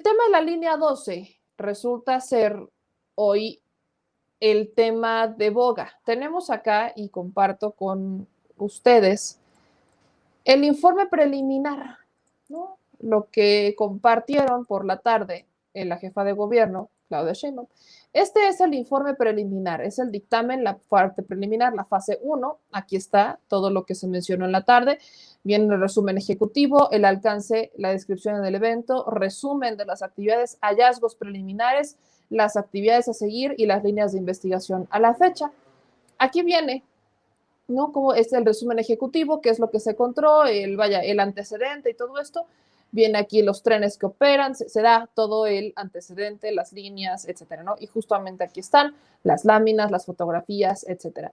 El tema de la línea 12 resulta ser hoy el tema de boga. Tenemos acá, y comparto con ustedes, el informe preliminar, ¿no? Lo que compartieron por la tarde en la jefa de gobierno, Claudia Sheinbaum. Este es el informe preliminar, es el dictamen, la parte preliminar, la fase 1. Aquí está todo lo que se mencionó en la tarde. Viene el resumen ejecutivo, el alcance, la descripción del evento, resumen de las actividades, hallazgos preliminares, las actividades a seguir y las líneas de investigación a la fecha. Aquí viene, ¿no? Como es el resumen ejecutivo, qué es lo que se encontró, el antecedente y todo esto. Viene aquí los trenes que operan, se da todo el antecedente, las líneas, etcétera, ¿no? Y justamente aquí están las láminas, las fotografías, etcétera.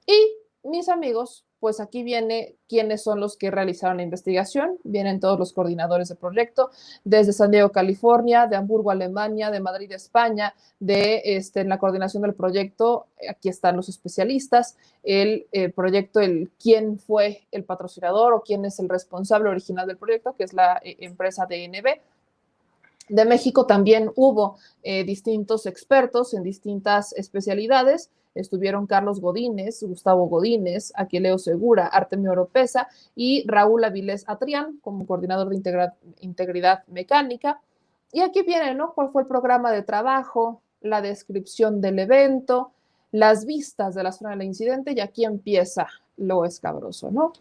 Y mis amigos, pues aquí viene quiénes son los que realizaron la investigación. Vienen todos los coordinadores de proyecto, desde San Diego, California, de Hamburgo, Alemania, de Madrid, España, en la coordinación del proyecto. Aquí están los especialistas, el proyecto, quién fue el patrocinador o quién es el responsable original del proyecto, que es la empresa DNB. De México también hubo distintos expertos en distintas especialidades. Estuvieron Carlos Godínez, Gustavo Godínez, Aquileo Segura, Artemio Oropesa y Raúl Avilés Atrián como coordinador de integridad mecánica. Y aquí viene, ¿no? ¿Cuál fue el programa de trabajo? La descripción del evento, las vistas de la zona del incidente, y aquí empieza lo escabroso, ¿no?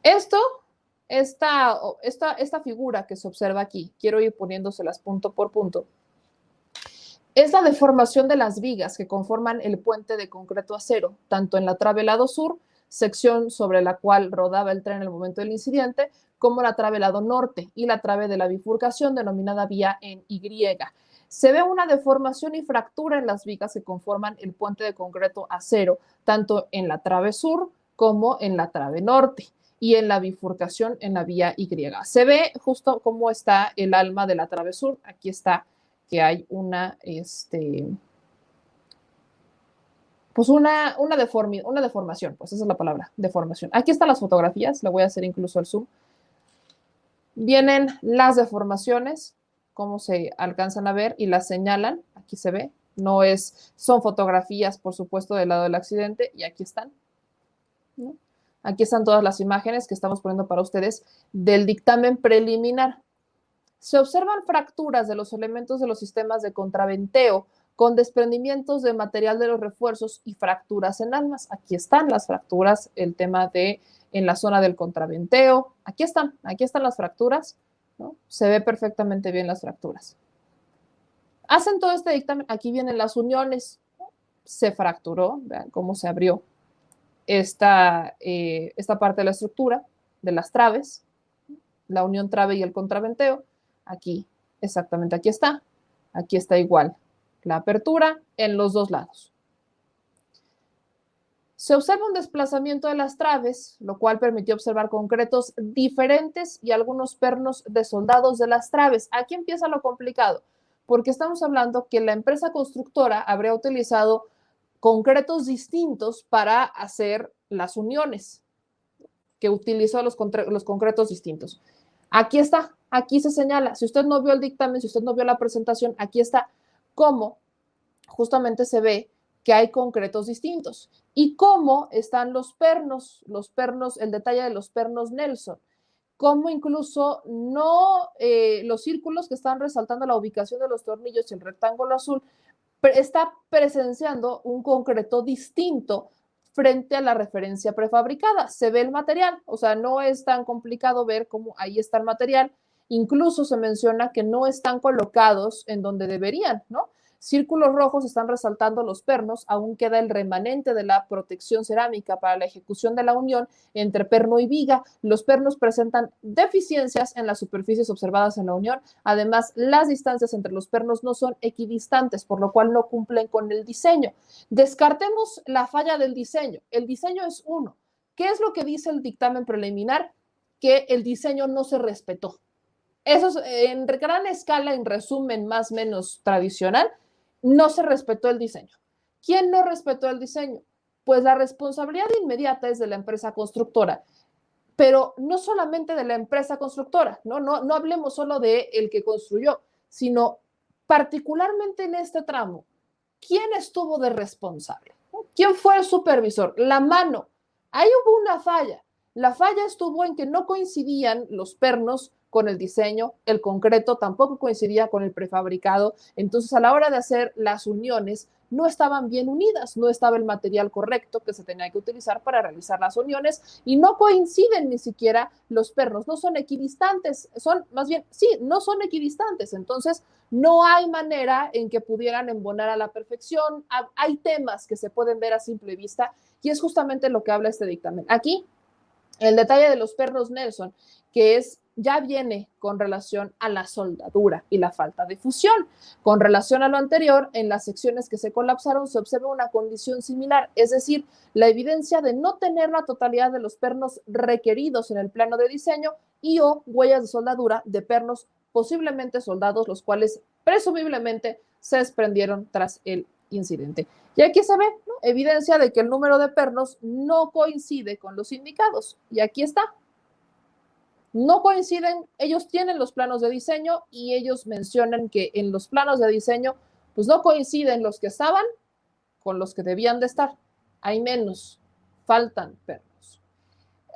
Esta figura que se observa aquí, quiero ir poniéndoselas punto por punto, es la deformación de las vigas que conforman el puente de concreto acero, tanto en la trave lado sur, sección sobre la cual rodaba el tren en el momento del incidente, como la trave lado norte y la trave de la bifurcación denominada vía en Y. Se ve una deformación y fractura en las vigas que conforman el puente de concreto acero, tanto en la trave sur como en la trave norte y en la bifurcación en la vía Y. Se ve justo cómo está el alma de la trave sur. Aquí está que hay pues una deformación, pues esa es la palabra, deformación. Aquí están las fotografías, le voy a hacer incluso el zoom. Vienen las deformaciones, cómo se alcanzan a ver y las señalan, aquí se ve, son fotografías, por supuesto, del lado del accidente, y aquí están, ¿no? Aquí están todas las imágenes que estamos poniendo para ustedes del dictamen preliminar. Se observan fracturas de los elementos de los sistemas de contraventeo con desprendimientos de material de los refuerzos y fracturas en almas. Aquí están las fracturas, el tema en la zona del contraventeo. Aquí están las fracturas, ¿no? Se ve perfectamente bien las fracturas. Hacen todo este dictamen, aquí vienen las uniones, se fracturó, vean cómo se abrió esta parte de la estructura, de las traves, la unión trave y el contraventeo. Aquí, exactamente, aquí está igual la apertura en los dos lados. Se observa un desplazamiento de las traves, lo cual permitió observar concretos diferentes y algunos pernos de soldados de las traves. Aquí empieza lo complicado, porque estamos hablando que la empresa constructora habría utilizado concretos distintos para hacer las uniones, que utilizó los concretos distintos. Aquí está, aquí se señala. Si usted no vio el dictamen, si usted no vio la presentación, aquí está cómo justamente se ve que hay concretos distintos y cómo están los pernos, el detalle de los pernos Nelson, cómo incluso los círculos que están resaltando la ubicación de los tornillos y el rectángulo azul está presenciando un concreto distinto frente a la referencia prefabricada. Se ve el material, o sea, no es tan complicado ver cómo ahí está el material. Incluso se menciona que no están colocados en donde deberían, ¿no? Círculos rojos están resaltando los pernos, aún queda el remanente de la protección cerámica para la ejecución de la unión entre perno y viga. Los pernos presentan deficiencias en las superficies observadas en la unión. Además, las distancias entre los pernos no son equidistantes, por lo cual no cumplen con el diseño. Descartemos la falla del diseño. El diseño es uno. ¿Qué es lo que dice el dictamen preliminar? Que el diseño no se respetó. Eso es en gran escala, en resumen más o menos tradicional, no se respetó el diseño. ¿Quién no respetó el diseño? Pues la responsabilidad inmediata es de la empresa constructora, pero no solamente de la empresa constructora, no hablemos solo de el que construyó, sino particularmente en este tramo, ¿quién estuvo de responsable? ¿Quién fue el supervisor? La mano. Ahí hubo una falla. La falla estuvo en que no coincidían los pernos con el diseño, el concreto tampoco coincidía con el prefabricado, entonces a la hora de hacer las uniones no estaban bien unidas, no estaba el material correcto que se tenía que utilizar para realizar las uniones y no coinciden ni siquiera los pernos, no son equidistantes, son más bien, sí, no son equidistantes, entonces no hay manera en que pudieran embonar a la perfección, hay temas que se pueden ver a simple vista y es justamente lo que habla este dictamen. Aquí, el detalle de los pernos Nelson, que es ya viene con relación a la soldadura y la falta de fusión. Con relación a lo anterior, en las secciones que se colapsaron se observa una condición similar, es decir, la evidencia de no tener la totalidad de los pernos requeridos en el plano de diseño y o huellas de soldadura de pernos posiblemente soldados, los cuales presumiblemente se desprendieron tras el incidente. Y aquí se ve, ¿no?, evidencia de que el número de pernos no coincide con los indicados. Y aquí está. No coinciden, ellos tienen los planos de diseño y ellos mencionan que en los planos de diseño pues no coinciden los que estaban con los que debían de estar. Hay menos, faltan pernos.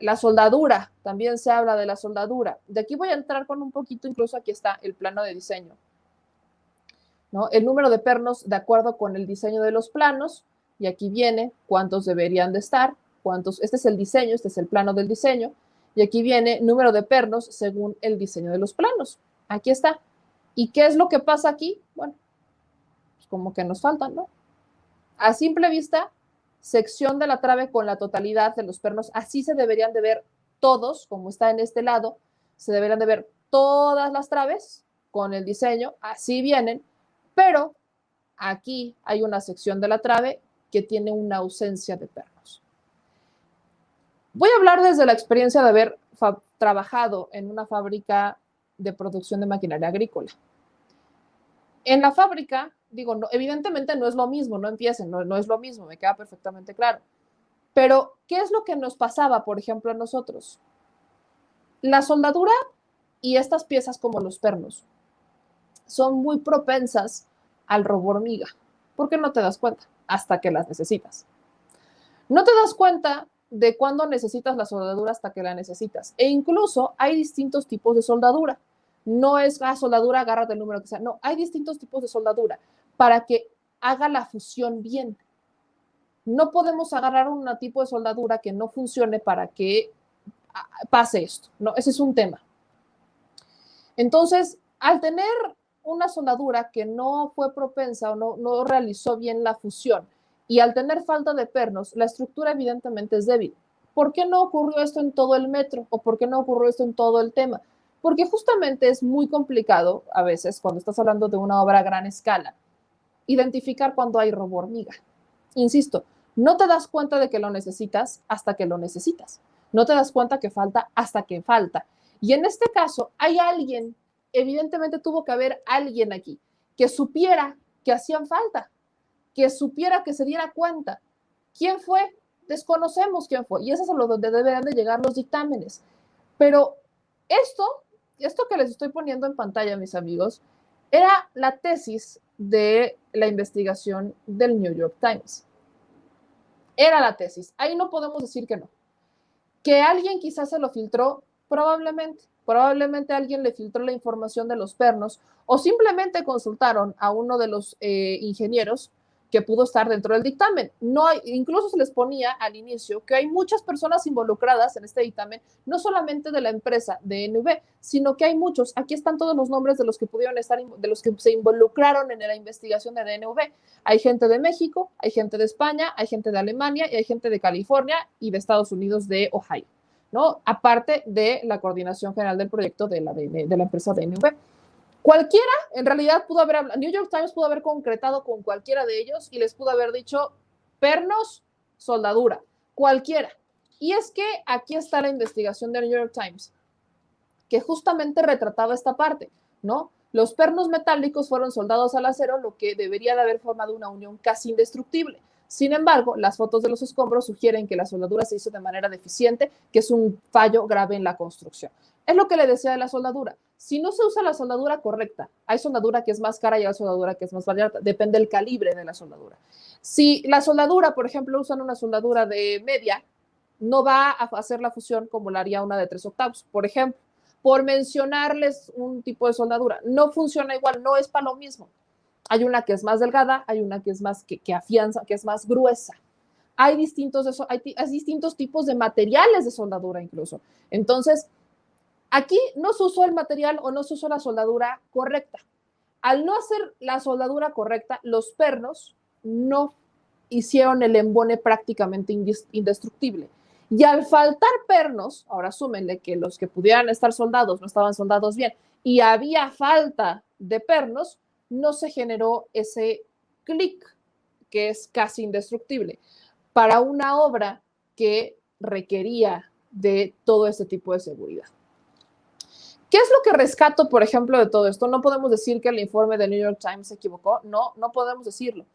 La soldadura, también se habla de la soldadura. De aquí voy a entrar con un poquito, incluso aquí está el plano de diseño, ¿no? El número de pernos de acuerdo con el diseño de los planos, y aquí viene cuántos deberían de estar, cuántos, este es el diseño, este es el plano del diseño, y aquí viene número de pernos según el diseño de los planos. Aquí está. ¿Y qué es lo que pasa aquí? Bueno, pues como que nos faltan, ¿no? A simple vista, sección de la trave con la totalidad de los pernos, así se deberían de ver todos, como está en este lado, se deberían de ver todas las traves con el diseño, así vienen, pero aquí hay una sección de la trave que tiene una ausencia de pernos. Voy a hablar desde la experiencia de haber trabajado en una fábrica de producción de maquinaria agrícola. En la fábrica, digo, no, evidentemente no es lo mismo, no empiecen, no es lo mismo, me queda perfectamente claro. Pero, ¿qué es lo que nos pasaba, por ejemplo, a nosotros? La soldadura y estas piezas como los pernos son muy propensas al robo hormiga. ¿Por qué no te das cuenta? Hasta que las necesitas. No te das cuenta de cuándo necesitas la soldadura hasta que la necesitas. E incluso hay distintos tipos de soldadura. No es soldadura, agárrate el número que sea. No, hay distintos tipos de soldadura para que haga la fusión bien. No podemos agarrar un tipo de soldadura que no funcione para que pase esto. No, ese es un tema. Entonces, al tener una soldadura que no fue propensa o no realizó bien la fusión, y al tener falta de pernos, la estructura evidentemente es débil. ¿Por qué no ocurrió esto en todo el metro? ¿O por qué no ocurrió esto en todo el tema? Porque justamente es muy complicado a veces, cuando estás hablando de una obra a gran escala, identificar cuando hay robo hormiga. Insisto, no te das cuenta de que lo necesitas hasta que lo necesitas. No te das cuenta que falta hasta que falta. Y en este caso, hay alguien, evidentemente tuvo que haber alguien aquí que supiera que hacían falta, que supiera, que se diera cuenta. ¿Quién fue? Desconocemos quién fue. Y eso es a lo donde deberán de llegar los dictámenes. Pero esto que les estoy poniendo en pantalla, mis amigos, era la tesis de la investigación del New York Times. Era la tesis. Ahí no podemos decir que no. Que alguien quizás se lo filtró, probablemente. Probablemente alguien le filtró la información de los pernos o simplemente consultaron a uno de los ingenieros que pudo estar dentro del dictamen. No hay, incluso se les ponía al inicio que hay muchas personas involucradas en este dictamen, no solamente de la empresa de DNV, sino que hay muchos. Aquí están todos los nombres de los que pudieron estar, de los que se involucraron en la investigación de DNV. Hay gente de México, hay gente de España, hay gente de Alemania y hay gente de California y de Estados Unidos, de Ohio, ¿no? Aparte de la coordinación general del proyecto de la empresa DNV. Cualquiera, en realidad, pudo haber hablado, New York Times pudo haber concretado con cualquiera de ellos y les pudo haber dicho pernos, soldadura, cualquiera. Y es que aquí está la investigación del New York Times, que justamente retrataba esta parte, ¿no? Los pernos metálicos fueron soldados al acero, lo que debería de haber formado una unión casi indestructible. Sin embargo, las fotos de los escombros sugieren que la soldadura se hizo de manera deficiente, que es un fallo grave en la construcción. Es lo que le decía de la soldadura. si no se usa la soldadura correcta, hay soldadura que es más cara y hay soldadura que es más barata, depende del calibre de la soldadura. Si la soldadura, por ejemplo, usan una soldadura de media, no va a hacer la fusión como la haría una de 3/8, por ejemplo, por mencionarles un tipo de soldadura. No funciona igual, no es para lo mismo. Hay una que es más delgada, hay una que es más que afianza, que es más gruesa. Hay distintos tipos de materiales de soldadura incluso. Entonces, aquí no se usó el material o no se usó la soldadura correcta. Al no hacer la soldadura correcta, los pernos no hicieron el embone prácticamente indestructible. Y al faltar pernos, ahora súmenle que los que pudieran estar soldados no estaban soldados bien y había falta de pernos, no se generó ese clic que es casi indestructible para una obra que requería de todo este tipo de seguridad. ¿Qué es lo que rescato, por ejemplo, de todo esto? No podemos decir que el informe del New York Times se equivocó, no podemos decirlo.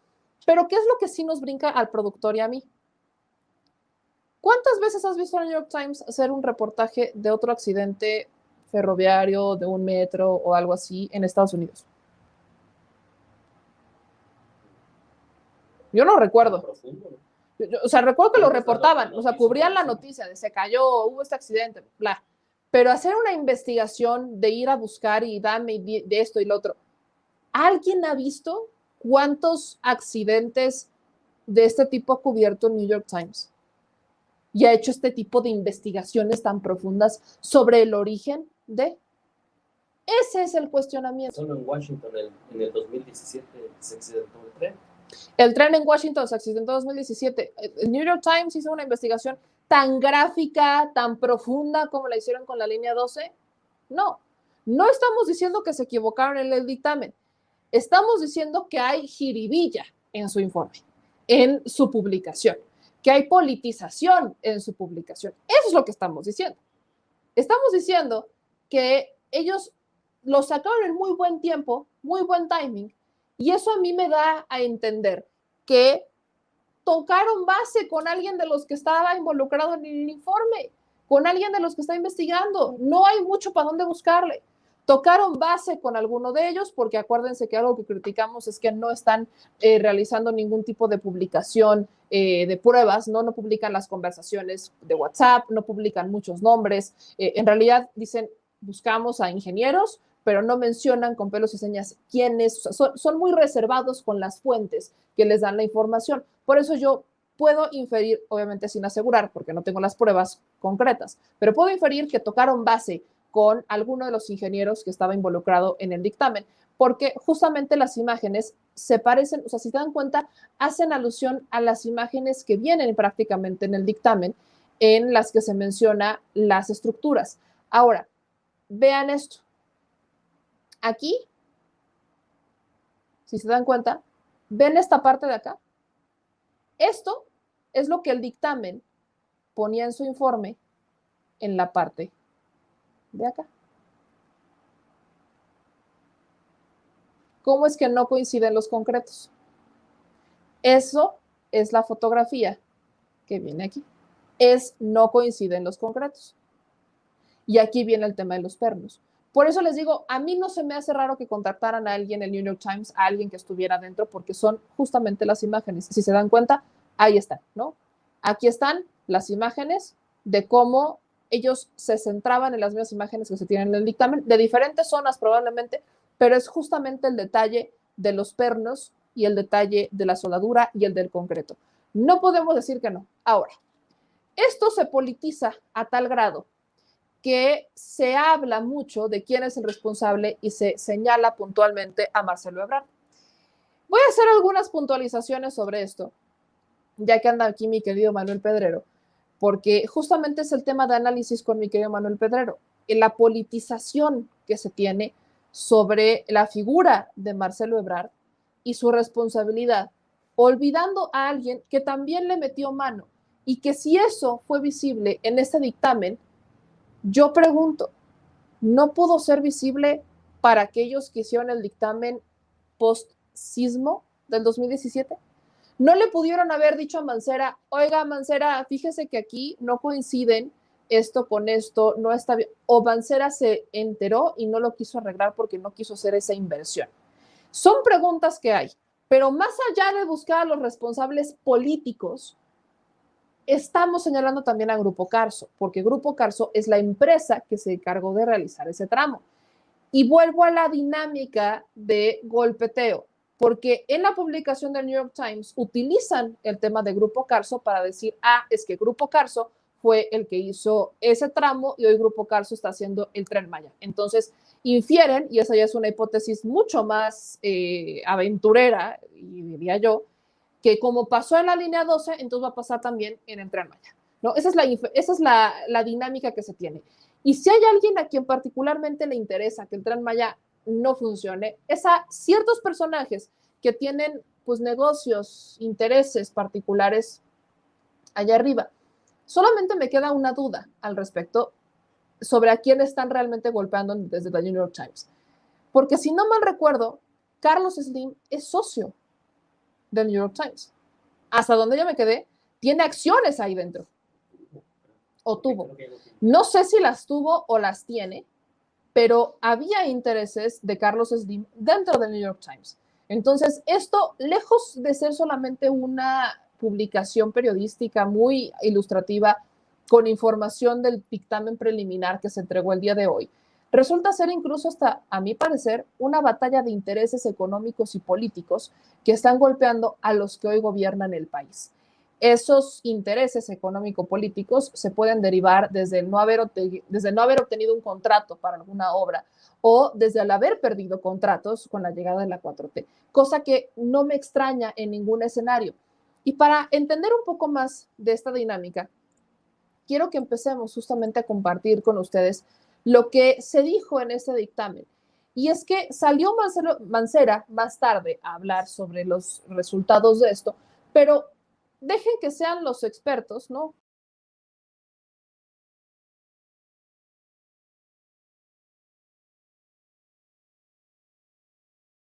Pero ¿qué es lo que sí nos brinca al productor y a mí? ¿Cuántas veces has visto al New York Times hacer un reportaje de otro accidente ferroviario, de un metro o algo así en Estados Unidos? Yo no recuerdo. O sea, recuerdo que lo reportaban, o sea, cubrían la noticia de se cayó, hubo este accidente, bla. Pero hacer una investigación de ir a buscar y dame de esto y lo otro. ¿Alguien ha visto cuántos accidentes de este tipo ha cubierto el New York Times? Y ha hecho este tipo de investigaciones tan profundas sobre el origen de. Ese es el cuestionamiento. Solo en Washington, en el 2017, se accidentó el tren. El tren en Washington se accidentó en 2017. El New York Times hizo una investigación tan gráfica, tan profunda como la hicieron con la línea 12. No, no estamos diciendo que se equivocaron en el dictamen. Estamos diciendo que hay jiribilla en su informe, en su publicación, que hay politización en su publicación. Eso es lo que estamos diciendo. Estamos diciendo que ellos lo sacaron en muy buen tiempo, muy buen timing, y eso a mí me da a entender que tocaron base con alguien de los que estaba involucrado en el informe, con alguien de los que está investigando. No hay mucho para dónde buscarle. Tocaron base con alguno de ellos, porque acuérdense que algo que criticamos es que no están realizando ningún tipo de publicación de pruebas, no publican las conversaciones de WhatsApp, no publican muchos nombres. En realidad dicen, buscamos a ingenieros, pero no mencionan con pelos y señas quiénes, son muy reservados con las fuentes que les dan la información. Por eso yo puedo inferir, obviamente sin asegurar, porque no tengo las pruebas concretas, pero puedo inferir que tocaron base con alguno de los ingenieros que estaba involucrado en el dictamen, porque justamente las imágenes se parecen, o sea, si se dan cuenta, hacen alusión a las imágenes que vienen prácticamente en el dictamen, en las que se menciona las estructuras. Ahora, vean esto. Aquí, si se dan cuenta, ¿ven esta parte de acá? Esto es lo que el dictamen ponía en su informe en la parte de acá. ¿Cómo es que no coinciden los concretos? Eso es la fotografía que viene aquí. No coinciden los concretos. Y aquí viene el tema de los pernos. Por eso les digo, a mí no se me hace raro que contactaran a alguien en el New York Times, a alguien que estuviera dentro, porque son justamente las imágenes. Si se dan cuenta, ahí están, ¿no? Aquí están las imágenes de cómo ellos se centraban en las mismas imágenes que se tienen en el dictamen, de diferentes zonas probablemente, pero es justamente el detalle de los pernos y el detalle de la soldadura y el del concreto. No podemos decir que no. Ahora, esto se politiza a tal grado que se habla mucho de quién es el responsable y se señala puntualmente a Marcelo Ebrard. Voy a hacer algunas puntualizaciones sobre esto, ya que anda aquí mi querido Manuel Pedrero, porque justamente es el tema de análisis con mi querido Manuel Pedrero, en la politización que se tiene sobre la figura de Marcelo Ebrard y su responsabilidad, olvidando a alguien que también le metió mano y que si eso fue visible en este dictamen, yo pregunto, ¿no pudo ser visible para aquellos que hicieron el dictamen post-sismo del 2017? ¿No le pudieron haber dicho a Mancera, oiga, Mancera, fíjese que aquí no coinciden esto con esto no está bien, o Mancera se enteró y no lo quiso arreglar porque no quiso hacer esa inversión. Son preguntas que hay, pero más allá de buscar a los responsables políticos, estamos señalando también a Grupo Carso, porque Grupo Carso es la empresa que se encargó de realizar ese tramo. Y vuelvo a la dinámica de golpeteo, porque en la publicación del New York Times utilizan el tema de Grupo Carso para decir, es que Grupo Carso fue el que hizo ese tramo y hoy Grupo Carso está haciendo el Tren Maya. Entonces, infieren, y esa ya es una hipótesis mucho más aventurera, y diría yo, que como pasó en la línea 12, entonces va a pasar también en el Tren Maya, ¿no? Esa es la dinámica que se tiene. Y si hay alguien a quien particularmente le interesa que el Tren Maya no funcione, es a ciertos personajes que tienen pues negocios, intereses particulares allá arriba. Solamente me queda una duda al respecto sobre a quién están realmente golpeando desde la New York Times. Porque si no mal recuerdo, Carlos Slim es socio del New York Times. Hasta donde yo me quedé, tiene acciones ahí dentro. O tuvo. No sé si las tuvo o las tiene, pero había intereses de Carlos Slim dentro del New York Times. Entonces, esto, lejos de ser solamente una publicación periodística muy ilustrativa con información del dictamen preliminar que se entregó el día de hoy, resulta ser incluso hasta, a mi parecer, una batalla de intereses económicos y políticos que están golpeando a los que hoy gobiernan el país. Esos intereses económico-políticos se pueden derivar desde el no haber obtenido un contrato para alguna obra o desde el haber perdido contratos con la llegada de la 4T, cosa que no me extraña en ningún escenario. Y para entender un poco más de esta dinámica, quiero que empecemos justamente a compartir con ustedes lo que se dijo en este dictamen. Y es que salió Mancera más tarde a hablar sobre los resultados de esto, pero dejen que sean los expertos, ¿no?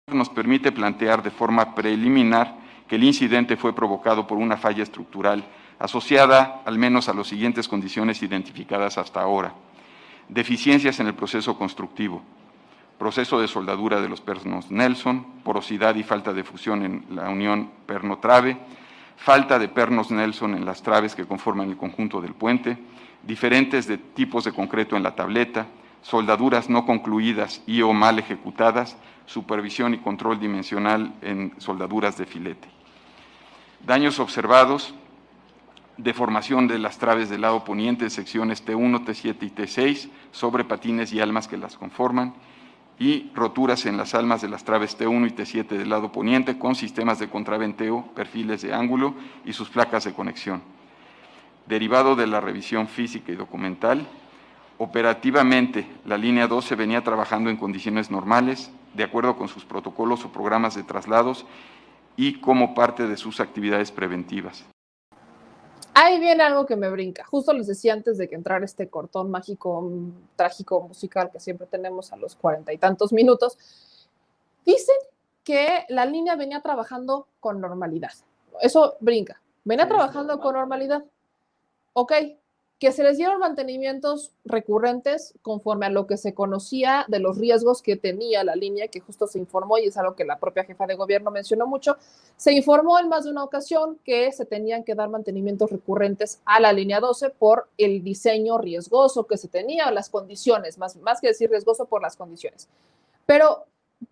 Nos permite plantear de forma preliminar que el incidente fue provocado por una falla estructural asociada al menos a las siguientes condiciones identificadas hasta ahora: deficiencias en el proceso constructivo, proceso de soldadura de los pernos Nelson, porosidad y falta de fusión en la unión perno-trave, falta de pernos Nelson en las traves que conforman el conjunto del puente, diferentes tipos de concreto en la tableta, soldaduras no concluidas y o mal ejecutadas, supervisión y control dimensional en soldaduras de filete. Daños observados: deformación de las traves del lado poniente, secciones T1, T7 y T6, sobre patines y almas que las conforman, y roturas en las almas de las traves T1 y T7 del lado poniente con sistemas de contraventeo, perfiles de ángulo y sus placas de conexión. Derivado de la revisión física y documental, operativamente la línea 12 venía trabajando en condiciones normales, de acuerdo con sus protocolos o programas de traslados y como parte de sus actividades preventivas. Ahí viene algo que me brinca. Justo les decía antes de que entrara este cortón mágico, trágico, musical que siempre tenemos a los 40 y tantos minutos. Dicen que la línea venía trabajando con normalidad. Eso brinca. Venía trabajando con normalidad. Ok, que se les dieron mantenimientos recurrentes conforme a lo que se conocía de los riesgos que tenía la línea, que justo se informó, y es algo que la propia jefa de gobierno mencionó mucho. Se informó en más de una ocasión que se tenían que dar mantenimientos recurrentes a la línea 12 por el diseño riesgoso que se tenía, las condiciones, más que decir riesgoso, por las condiciones. Pero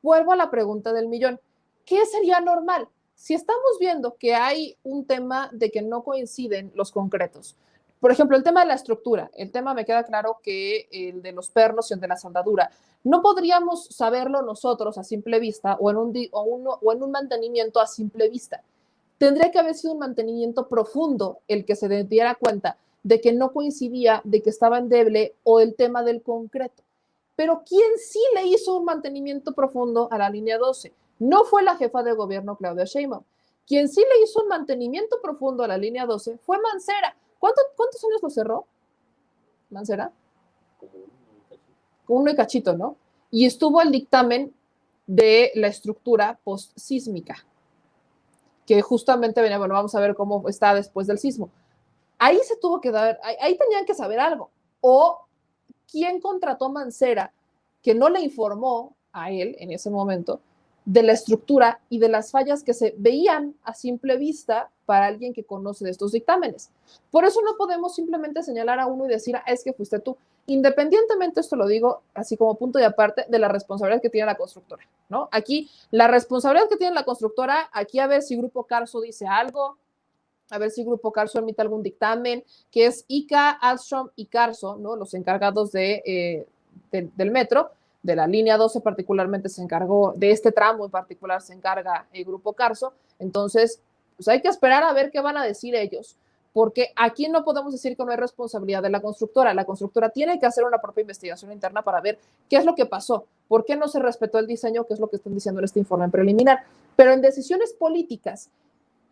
vuelvo a la pregunta del millón. ¿Qué sería normal? Si estamos viendo que hay un tema de que no coinciden los concretos, por ejemplo, el tema de la estructura, el tema me queda claro que el de los pernos y el de la soldadura, no podríamos saberlo nosotros a simple vista o en un mantenimiento a simple vista. Tendría que haber sido un mantenimiento profundo el que se diera cuenta de que no coincidía, de que estaba endeble, o el tema del concreto. Pero ¿quién sí le hizo un mantenimiento profundo a la línea 12? No fue la jefa de gobierno Claudia Sheinbaum. Quien sí le hizo un mantenimiento profundo a la línea 12 fue Mancera. ¿Cuántos años lo cerró Mancera? Como uno y cachito, ¿no? Y estuvo el dictamen de la estructura postsísmica, que justamente venía, bueno, vamos a ver cómo está después del sismo. ahí se tuvo que dar, ahí tenían que saber algo. O quién contrató a Mancera que no le informó a él en ese momento de la estructura y de las fallas que se veían a simple vista para alguien que conoce de estos dictámenes. Por eso no podemos simplemente señalar a uno y decir, es que fuiste tú, independientemente, esto lo digo así como punto y aparte, de la responsabilidad que tiene la constructora, ¿no? Aquí, la responsabilidad que tiene la constructora, aquí a ver si Grupo Carso dice algo, a ver si Grupo Carso emite algún dictamen, que es ICA, Alstom y Carso, ¿no? Los encargados del metro, de la línea 12 particularmente se encargó, de este tramo en particular se encarga el Grupo Carso. Entonces, pues hay que esperar a ver qué van a decir ellos, porque aquí no podemos decir que no hay responsabilidad de la constructora. La constructora tiene que hacer una propia investigación interna para ver qué es lo que pasó, por qué no se respetó el diseño, que es lo que están diciendo en este informe preliminar. Pero en decisiones políticas,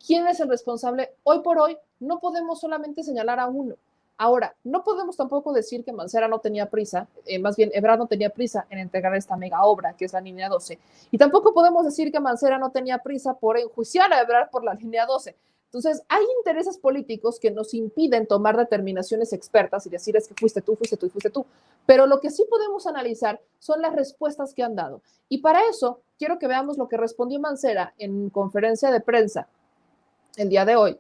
¿quién es el responsable? Hoy por hoy no podemos solamente señalar a uno. Ahora, no podemos tampoco decir que Mancera no tenía prisa, más bien Ebrard no tenía prisa en entregar esta mega obra, que es la línea 12. Y tampoco podemos decir que Mancera no tenía prisa por enjuiciar a Ebrard por la línea 12. Entonces, hay intereses políticos que nos impiden tomar determinaciones expertas y decir es que fuiste tú, fuiste tú y fuiste tú. Pero lo que sí podemos analizar son las respuestas que han dado. Y para eso, quiero que veamos lo que respondió Mancera en conferencia de prensa el día de hoy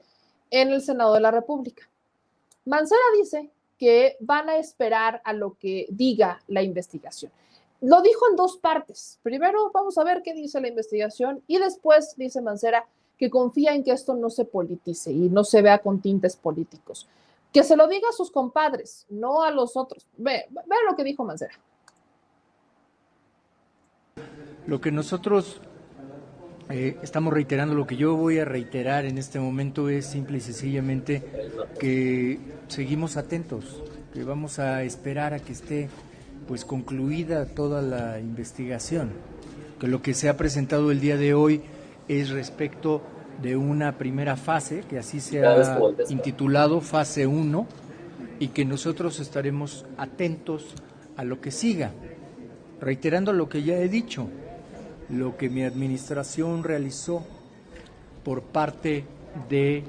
en el Senado de la República. Mancera dice que van a esperar a lo que diga la investigación. Lo dijo en dos partes. Primero vamos a ver qué dice la investigación y después dice Mancera que confía en que esto no se politice y no se vea con tintes políticos. Que se lo diga a sus compadres, no a los otros. Vean lo que dijo Mancera. Lo que nosotros estamos reiterando, lo que yo voy a reiterar en este momento es simple y sencillamente que seguimos atentos, que vamos a esperar a que esté pues concluida toda la investigación, que lo que se ha presentado el día de hoy es respecto de una primera fase, que así se ha intitulado fase 1, y que nosotros estaremos atentos a lo que siga, reiterando lo que ya he dicho. Lo que mi administración realizó por parte de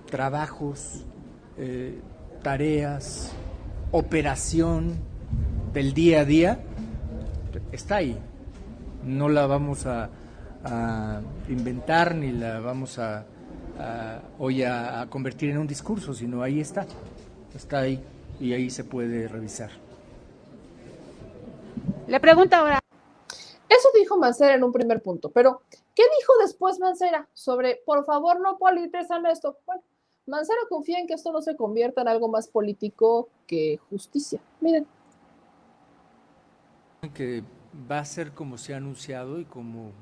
trabajos, tareas, operación del día a día, está ahí. No la vamos a inventar ni la vamos hoy a convertir en un discurso, sino ahí está ahí y ahí se puede revisar. Le pregunto ahora. Eso dijo Mancera en un primer punto, pero ¿qué dijo después Mancera sobre, por favor, no politizan esto? Bueno, Mancera confía en que esto no se convierta en algo más político que justicia. Miren. Que va a ser como se ha anunciado y como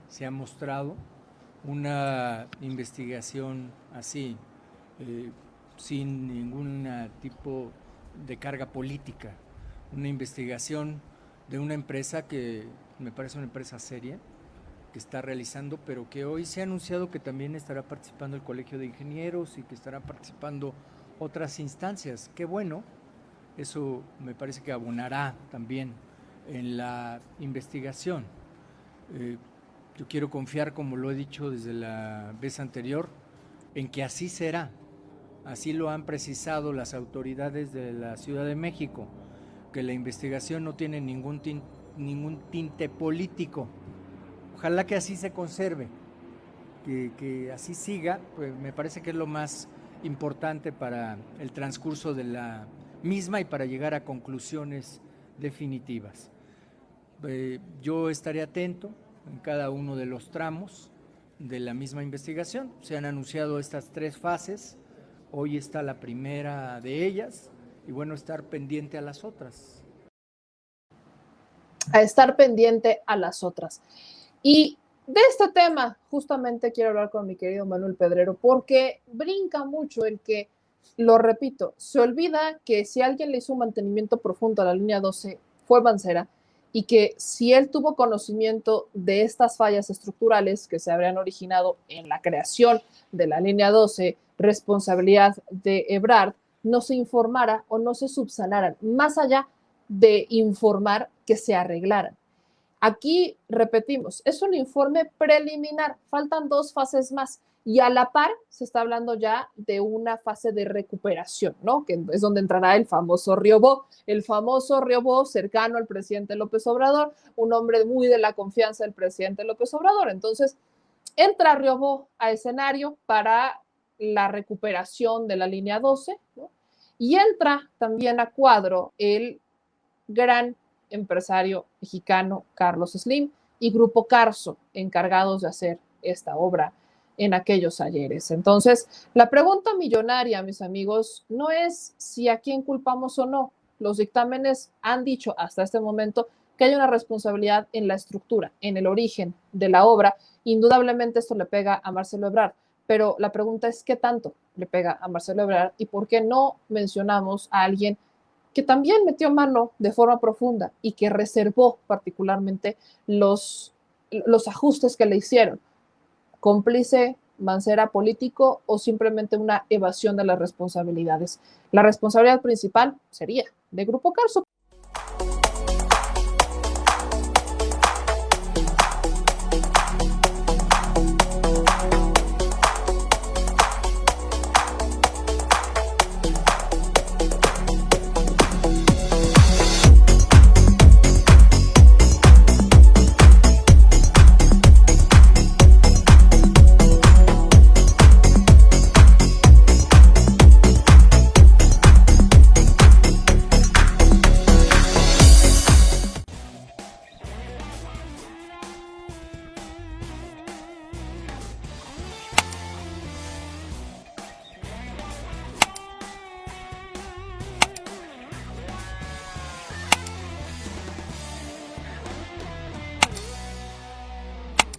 se ha mostrado, una investigación así, sin ningún tipo de carga política, una investigación de una empresa que me parece una empresa seria, que está realizando, pero que hoy se ha anunciado que también estará participando el Colegio de Ingenieros y que estará participando otras instancias. Qué bueno, eso me parece que abonará también en la investigación. Yo quiero confiar, como lo he dicho desde la vez anterior, en que así será. Así lo han precisado las autoridades de la Ciudad de México, que la investigación no tiene ningún tinte político. Ojalá que así se conserve, que así siga, pues me parece que es lo más importante para el transcurso de la misma y para llegar a conclusiones definitivas. Yo estaré atento en cada uno de los tramos de la misma investigación. Se han anunciado estas 3 fases, hoy está la primera de ellas, y bueno, estar pendiente a las otras. A estar pendiente a las otras. Y de este tema, justamente quiero hablar con mi querido Manuel Pedrero, porque brinca mucho el que, lo repito, se olvida que si alguien le hizo un mantenimiento profundo a la línea 12 fue Mancera, y que si él tuvo conocimiento de estas fallas estructurales que se habrían originado en la creación de la línea 12, responsabilidad de Ebrard, no se informara o no se subsanaran, más allá de informar que se arreglaran. Aquí, repetimos, es un informe preliminar, faltan 2 fases más y a la par se está hablando ya de una fase de recuperación, ¿no? Que es donde entrará el famoso Riobó cercano al presidente López Obrador, un hombre muy de la confianza del presidente López Obrador. Entonces, entra Riobó a escenario para la recuperación de la línea 12, ¿no? Y entra también a cuadro el gran empresario mexicano Carlos Slim y Grupo Carso, encargados de hacer esta obra en aquellos ayeres. Entonces, la pregunta millonaria, mis amigos, no es si a quién culpamos o no. Los dictámenes han dicho hasta este momento que hay una responsabilidad en la estructura, en el origen de la obra. Indudablemente esto le pega a Marcelo Ebrard, pero la pregunta es qué tanto le pega a Marcelo Ebrard y por qué no mencionamos a alguien que también metió mano de forma profunda y que reservó particularmente los ajustes que le hicieron. ¿Cómplice, Mancera político o simplemente una evasión de las responsabilidades? La responsabilidad principal sería de Grupo Carso.